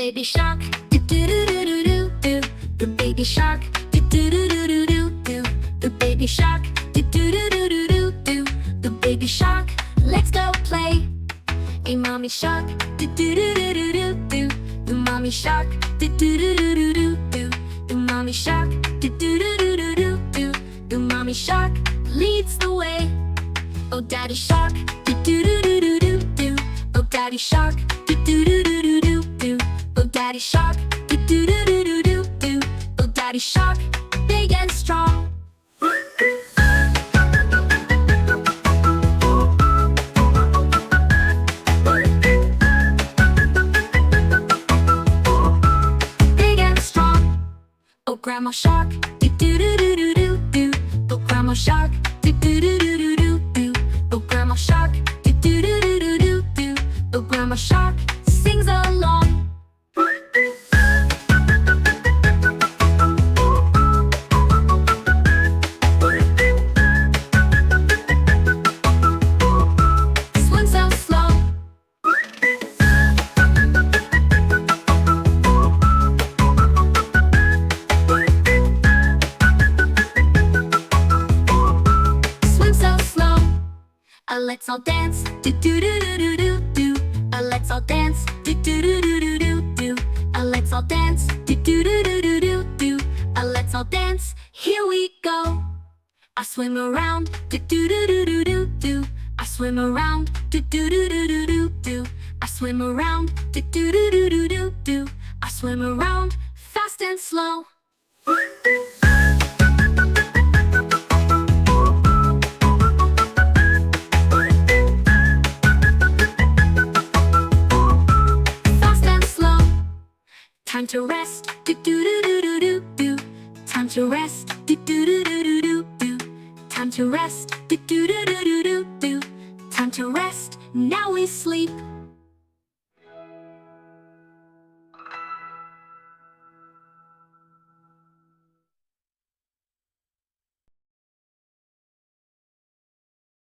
baby shark, do do do do do do do. The baby shark, do do do do do do do. The baby shark, do do do do do do do. The baby shark, let's go play. A mommy shark, do do do do do do do. The mommy shark, do do do do do do do. The mommy shark, do do do do do do do. The mommy shark leads the way. Oh daddy shark, do do do do do do do. Oh daddy shark, do do do do do do do. Oh daddy shark, do do do do do do do. Oh daddy shark, big and strong. Big and strong. Oh grandma shark, do do do do do do do. Oh grandma shark, do do do do do do do. Oh grandma shark, do do do do do do do. Oh grandma shark sings along. Swim so slow. Swim so slow. Let's all dance, do do do do do do do. Let's all dance, do do do do do do do. Let's all dance, do do do do do do do. Let's all dance, here we go. I swim around, do do do do do do do. I swim around, do do do do do do do. I swim around, do do do do do do do. I swim around, fast and slow. Fast and slow. Time to rest, do do do do do do do. Time to rest, do do do do do do do. Time to rest, do do do do do do do. Time to rest, now we sleep.